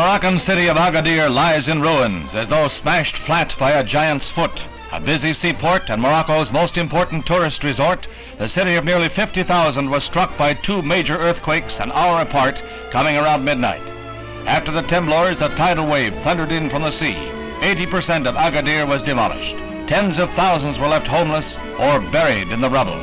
Moroccan city of Agadir lies in ruins, as though smashed flat by a giant's foot. A busy seaport and Morocco's most important tourist resort, the city of nearly 50,000 was struck by two major earthquakes an hour apart, coming around midnight. After the temblors, a tidal wave thundered in from the sea. 80% of Agadir was demolished. Tens of thousands were left homeless or buried in the rubble.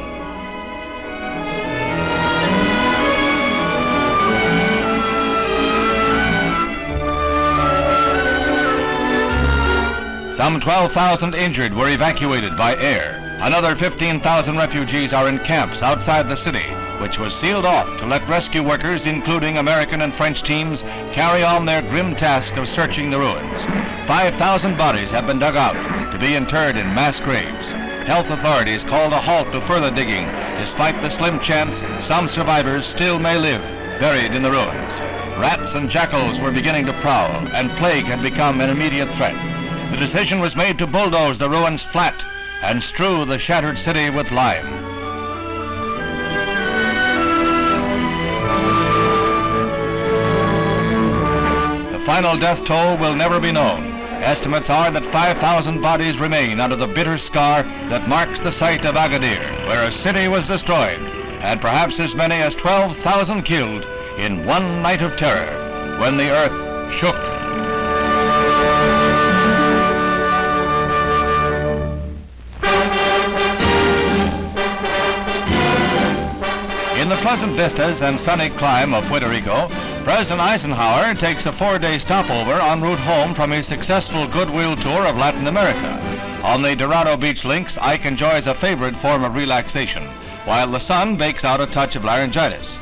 Some 12,000 injured were evacuated by air. Another 15,000 refugees are in camps outside the city, which was sealed off to let rescue workers, including American and French teams, carry on their grim task of searching the ruins. 5,000 bodies have been dug out to be interred in mass graves. Health authorities called a halt to further digging, despite the slim chance some survivors still may live buried in the ruins. Rats and jackals were beginning to prowl, and plague had become an immediate threat. The decision was made to bulldoze the ruins flat and strew the shattered city with lime. The final death toll will never be known. Estimates are that 5,000 bodies remain under the bitter scar that marks the site of Agadir, where a city was destroyed, and perhaps as many as 12,000 killed in one night of terror when the earth shook. In the pleasant vistas and sunny clime of Puerto Rico, President Eisenhower takes a 4-day stopover en route home from his successful goodwill tour of Latin America. On the Dorado Beach links, Ike enjoys a favorite form of relaxation, while the sun bakes out a touch of laryngitis.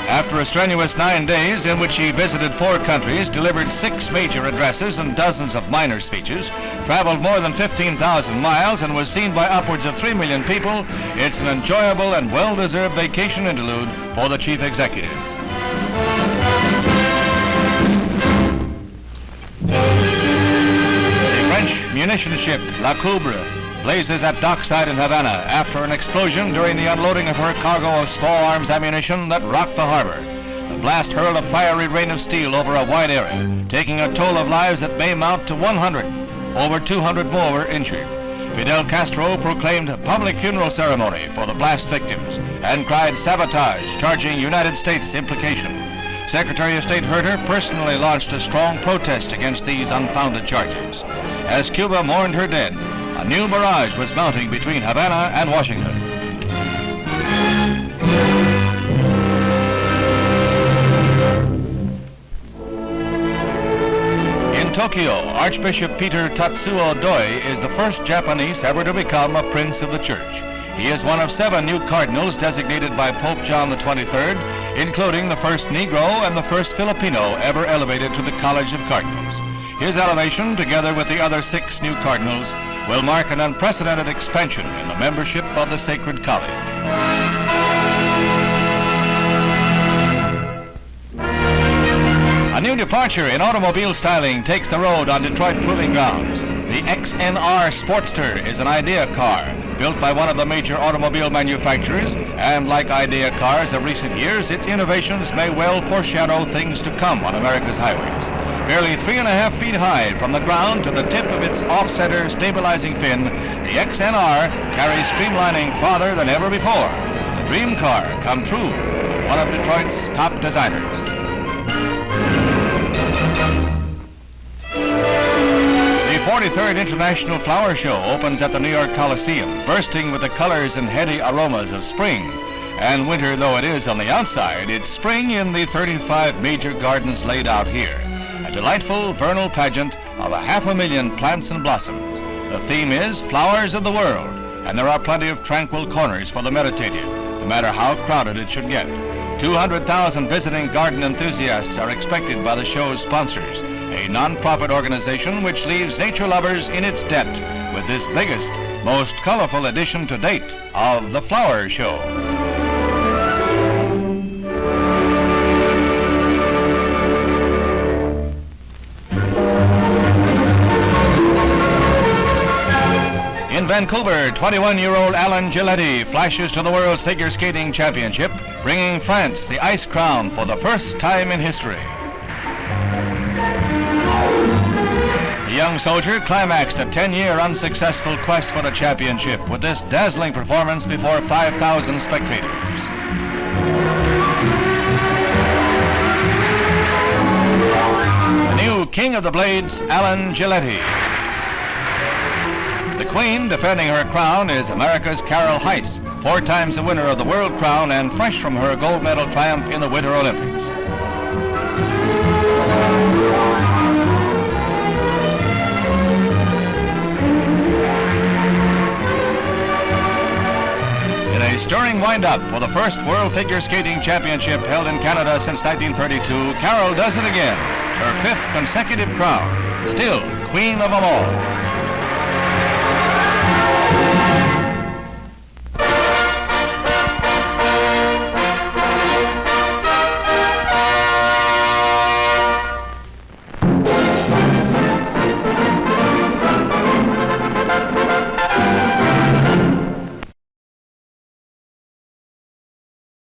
After a strenuous 9 days in which he visited 4 countries, delivered 6 major addresses and dozens of minor speeches, traveled more than 15,000 miles and was seen by upwards of 3 million people, it's an enjoyable and well-deserved vacation interlude for the chief executive. The French munition ship La Coubre blazes at dockside in Havana after an explosion during the unloading of her cargo of small arms ammunition that rocked the harbor. The blast hurled a fiery rain of steel over a wide area, taking a toll of lives that may mount to 100. Over 200 more were injured. Fidel Castro proclaimed a public funeral ceremony for the blast victims and cried sabotage, charging United States implication. Secretary of State Herter personally launched a strong protest against these unfounded charges. As Cuba mourned her dead, a new barrage was mounting between Havana and Washington. In Tokyo, Archbishop Peter Tatsuo Doi is the first Japanese ever to become a prince of the church. He is one of 7 new cardinals designated by Pope John XXIII, including the first Negro and the first Filipino ever elevated to the College of Cardinals. His elevation, together with the other 6 new cardinals, will mark an unprecedented expansion in the membership of the Sacred College. A new departure in automobile styling takes the road on Detroit proving grounds. The XNR Sportster is an idea car built by one of the major automobile manufacturers, and like idea cars of recent years, its innovations may well foreshadow things to come on America's highways. Barely 3.5 feet high from the ground to the tip of its off-center stabilizing fin, the XNR carries streamlining farther than ever before. The dream car come true for one of Detroit's top designers. The 43rd International Flower Show opens at the New York Coliseum, bursting with the colors and heady aromas of spring. And winter though it is on the outside, it's spring in the 35 major gardens laid out here. A delightful vernal pageant of 500,000 plants and blossoms. The theme is Flowers of the World, and there are plenty of tranquil corners for the meditative, no matter how crowded it should get. 200,000 visiting garden enthusiasts are expected by the show's sponsors, a non-profit organization which leaves nature lovers in its debt with this biggest, most colorful edition to date of the Flower Show. In Vancouver, 21-year-old Alain Giletti flashes to the World's Figure Skating Championship, bringing France the ICE crown for the first time in history. The young soldier climaxed a 10-year unsuccessful quest for the championship with this dazzling performance before 5,000 spectators. The new King of the Blades, Alain Giletti. The Queen defending her crown is America's Carol Heiss, 4 times the winner of the World Crown and fresh from her gold medal triumph in the Winter Olympics. In a stirring wind-up for the first World Figure Skating Championship held in Canada since 1932, Carol does it again, her 5th consecutive crown, still Queen of them all.